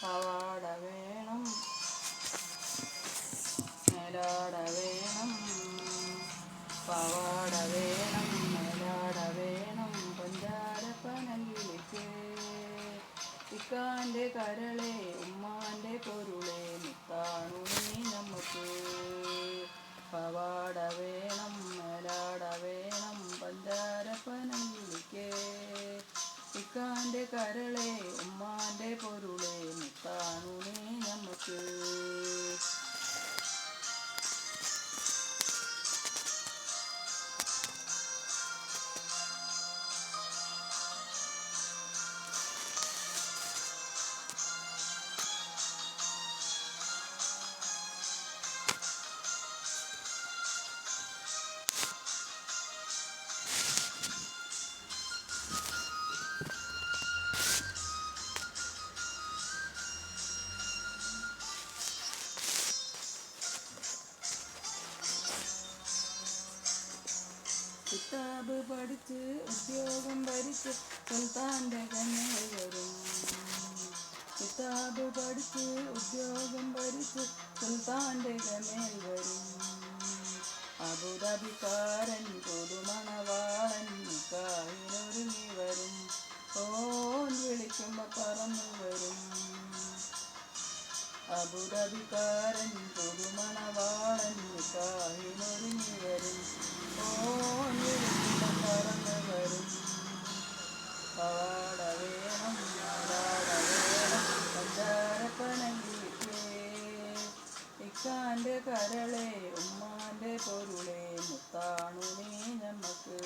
പവാട വേണം, മേലാട വേണം, പവാട വേണം, മേലാട വേണം, പഞ്ചാരപ്പനല്ലിക്ക് ഇക്കാൻ്റെ കരളെ ഉമ്മാൻ്റെ പൊരുളെ മുത്താണു നീ നമുക്ക്. പവാട വേണം, മേലാട വേണം, പഞ്ചാരപ്പനല്ലിക്ക് ഇക്കാൻ്റെ കരളെ ഉമ്മാൻ്റെ പൊരുളെ മുത്താണു നീ നമുക്ക്. കിതാബ് പഠിച്ച് ഉദ്യോഗം ഭരിച്ച് സുൽത്താൻ്റെ കണ്ണിൽ വരും. കിതാബ് പഠിച്ച് ഉദ്യോഗം ഭരിച്ച് സുൽത്താൻ്റെ കണ്ണിൽ വരും. അബുദാബിക്കാരൻ പുതുമണവാളൻ നിക്കാഹിനൊരുങ്ങി വരും. ഓൻ വിളിക്കുമ്പോൾ പറന്നു വരും. അബുദാബിക്കാരൻ പുതുമണവാളൻ നിക്കാഹിനൊരുങ്ങി വരും. ഓൻ വിളിക്കുമ്പോൾ പറന്നു വരും. പവാട വേണം, മേലാട വേണം, പഞ്ചാരപ്പനല്ലിക്ക് ഇക്കാൻ്റെ കരളെ ഉമ്മാൻ്റെ പൊരുളെ മുത്താണു നീ നമുക്ക്.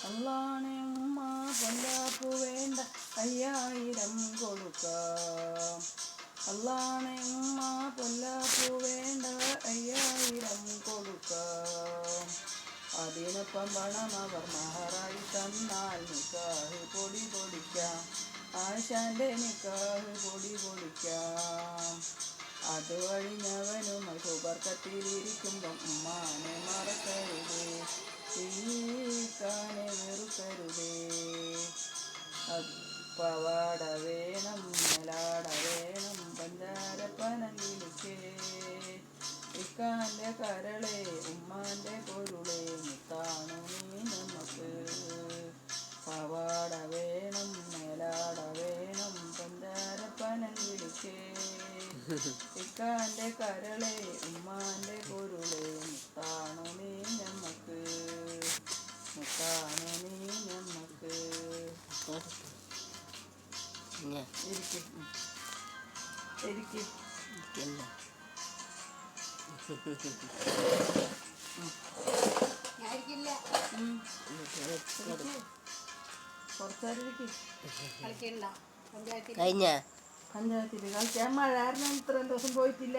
അള്ളാണെ ഉമ്മ പൊല്ലാപ്പു വേണ്ട 5000 കൊടുക്കാം. അള്ളാണെ ഉമ്മ പൊല്ലാപ്പു വേണ്ട 5000 കൊടുക്കാം. അതിനൊപ്പം പണം അവർ മഹറായി തന്നാൽ നിക്കാഹ് പൊടി പൊടിക്കാം. ആശാൻ്റെ നിക്കാഹ് പൊടി പൊടിക്കാം. അത് കഴിഞ്ഞവനുമായി സുബർക്കത്തിലിരിക്കുമ്പം ഉമ്മാനെ മറക്കരുതേ, ഈക്കാനെ വെറുക്കരുതേ. പവാട വേണം, മേലാട വേണം, പഞ്ചാരപ്പനല്ലിക്ക് ഇക്കാൻ്റെ കരളെ ഉമ്മാൻ്റെ പൊരുളെ മുത്താണു നീ നമുക്ക്. പവാട വേണം, മേലാട വേണം, പഞ്ചാരപ്പനല്ലിക്ക് ഇക്കാൻ്റെ കരളെ ഉമ്മാൻ്റെ പൊരുളെ മുത്താണു നീ നമുക്ക്. മുത്താണു നീ നമുക്ക്. പഞ്ചായത്തിൽ കളിക്കാൻ മഴ കാരണം ഇത്രയും ദിവസം പോയിട്ടില്ല.